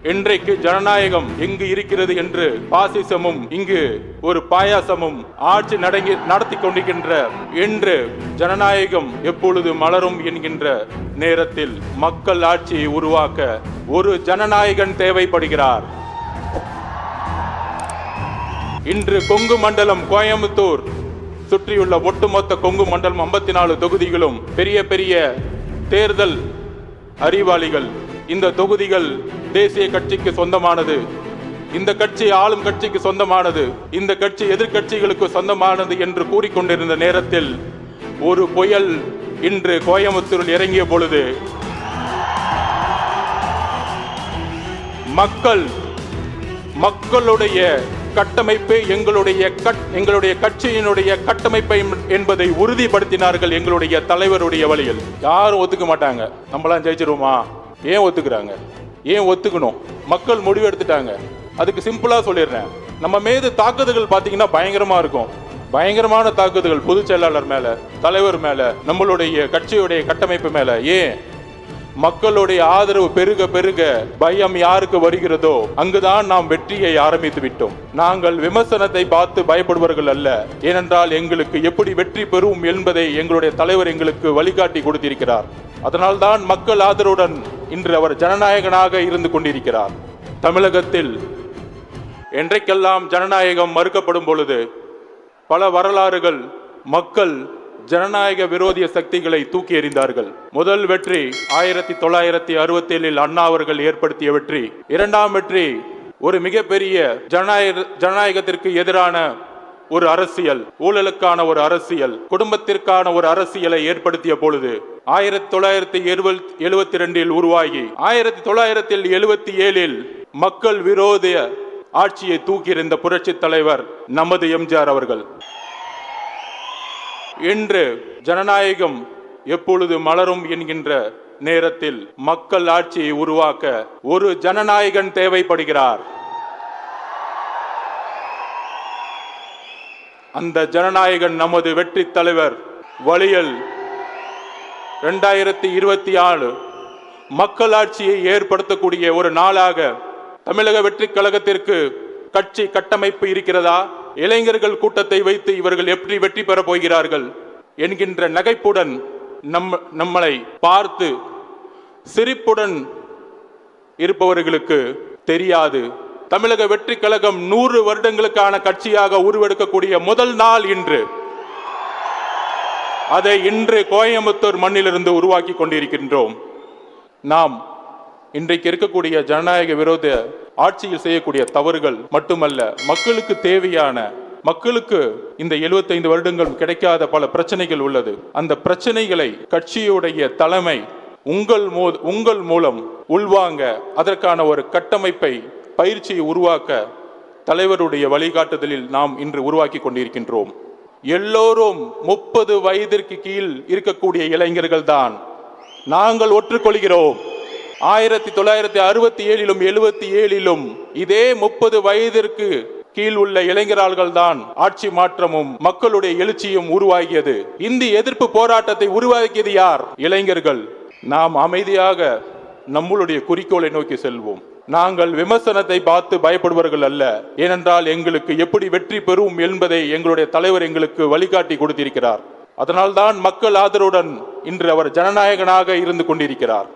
இன்றைக்கு ஜனநாயகம் எங்கு இருக்கிறது என்று பாசிசமும் இங்கு ஒரு பாயாசமும் ஆட்சி நடத்தி கொண்டிருக்கின்ற என்று ஜனநாயகம் எப்பொழுது மலரும் என்கின்ற நேரத்தில் மக்கள் ஆட்சியை உருவாக்க ஒரு ஜனநாயகன் தேவைப்படுகிறார். இன்று கொங்கு மண்டலம், கோயம்புத்தூர் சுற்றியுள்ள ஒட்டுமொத்த கொங்கு மண்டலம் 54 தொகுதிகளும் பெரிய பெரிய தேர்தல் அறிவாளிகள். இந்த தொகுதிகள் தேசிய கட்சிக்கு சொந்தமானது, இந்த கட்சி ஆளும் கட்சிக்கு சொந்தமானது, இந்த கட்சி எதிர்கட்சிகளுக்கு சொந்தமானது என்று கூறிக்கொண்டிருந்த நேரத்தில் ஒரு புயல் இன்று கோயம்புத்தூரில் இறங்கிய பொழுது மக்களுடைய கட்டமைப்பு எங்களுடைய கட்சியினுடைய கட்டமைப்பை என்பதை உறுதிப்படுத்தினார்கள். எங்களுடைய தலைவருடைய வழியில் யாரும் ஒத்துக்க மாட்டாங்க. நம்மளாம் ஜெயிச்சிருவோமா? ஏன் ஒத்துக்கிறாங்க? ஏன் ஒத்துக்கணும்? மக்கள் முடிவு எடுத்துட்டாங்க. அதுக்கு சிம்பிளா சொல்லிடுறேன். நம்ம மீது தாக்குதல்கள் பாத்தீங்கன்னா பயங்கரமா இருக்கும். பயங்கரமான தாக்குதல்கள் பொதுச் செயலாளர் மேல, தலைவர் மேல, நம்மளுடைய கட்சியுடைய கட்டமைப்பு மேல. ஏன்? மக்களுடைய ஆதரவு பெருக பெருக பயம் யாருக்கு வருகிறதோ அங்குதான் நாம் வெற்றியை ஆரம்பித்து விட்டோம். நாங்கள் விமர்சனத்தை பார்த்து பயப்படுவர்கள் அல்ல. ஏனென்றால் எங்களுக்கு எப்படி வெற்றி பெறும் என்பதை எங்களுடைய தலைவர் எங்களுக்கு வழிகாட்டி கொடுத்திருக்கிறார். அதனால்தான் மக்கள் ஆதரவுடன் இன்று அவர் ஜனநாயகனாக இருந்து கொண்டிருக்கிறார். தமிழகத்தில் என்றைக்கெல்லாம் ஜனநாயகம் மறுக்கப்படும் பொழுது பல வரலாறுகள் மக்கள் ஜனநாயக விரோதிய சக்திகளை தூக்கி எறிந்தார்கள். முதல் வெற்றி 1967 அண்ணா அவர்கள் ஏற்படுத்திய வெற்றி. இரண்டாம் வெற்றி ஒரு மிகப்பெரிய ஜனநாயகத்திற்கு எதிரான ஒரு அரசியல், ஊழலுக்கான ஒரு அரசியல், குடும்பத்திற்கான ஒரு அரசியலை ஏற்படுத்திய பொழுது 1972 உருவாகி 1977 மக்கள் விரோத ஆட்சியை தூக்கி எறிந்த புரட்சி தலைவர் நமது எம்ஜிஆர் அவர்கள். இன்று ஜனநாயகம் எப்பொழுது மலரும் என்கின்ற நேரத்தில் மக்கள் ஆட்சியை உருவாக்க ஒரு ஜனநாயகன் தேவைப்படுகிறார். அந்த ஜனநாயகன் நமது வெற்றி தலைவர் வழியில் 2024 மக்கள் ஆட்சியை ஏற்படுத்தக்கூடிய ஒரு நாளாக தமிழக வெற்றி கழகத்திற்கு கட்சி கட்டமைப்பு இருக்கிறதா? இளைஞர்கள் கூட்டத்தை வைத்து இவர்கள் எப்படி வெற்றி பெற போகிறார்கள் என்கின்ற நகைப்புடன் நம்மளை பார்த்து சிரிப்புடன் இருப்பவர்களுக்கு தெரியாது. தமிழக வெற்றி கழகம் 100 வருடங்களுக்கான கட்சியாக உருவெடுக்கக்கூடிய முதல் நாள் இன்று. அதை இன்று கோயம்புத்தூர் மண்ணிலிருந்து உருவாக்கி கொண்டிருக்கின்றோம். நாம் இன்றைக்கு இருக்கக்கூடிய ஜனநாயக விரோத ஆட்சியில் செய்யக்கூடிய தவறுகள் மட்டுமல்ல, மக்களுக்கு தேவையான, மக்களுக்கு இந்த 75 வருடங்கள் கிடைக்காத பல பிரச்சனைகள் உள்ளது. அந்த பிரச்சனைகளை கட்சியுடைய தலைமை உங்கள் மூலம் உள்வாங்க அதற்கான ஒரு கட்டமைப்பை, பயிற்சியை உருவாக்க தலைவருடைய வழிகாட்டுதலில் நாம் இன்று உருவாக்கி கொண்டிருக்கின்றோம். எல்லோரும் 30 வயதிற்கு கீழ் இருக்கக்கூடிய இளைஞர்கள் தான். நாங்கள் ஒற்றுக்கொள்கிறோம். 1967 77 இதே 30 வயதிற்கு கீழ் உள்ள இளைஞர்கள் தான் ஆட்சி மாற்றமும் மக்களுடைய எழுச்சியும் உருவாகியது. இந்தி எதிர்ப்பு போராட்டத்தை உருவாக்கியது யார்? இளைஞர்கள். நாம் அமைதியாக நம்மளுடைய குறிக்கோளை நோக்கி செல்வோம். நாங்கள் விமர்சனத்தை பார்த்து பயப்படுவர்கள் அல்ல. ஏனென்றால் எங்களுக்கு எப்படி வெற்றி பெறும் என்பதை எங்களுடைய தலைவர் எங்களுக்கு வழிகாட்டி கொடுத்திருக்கிறார். அதனால்தான் மக்கள் ஆதரவுடன் இன்று அவர் ஜனநாயகனாக இருந்து கொண்டிருக்கிறார்.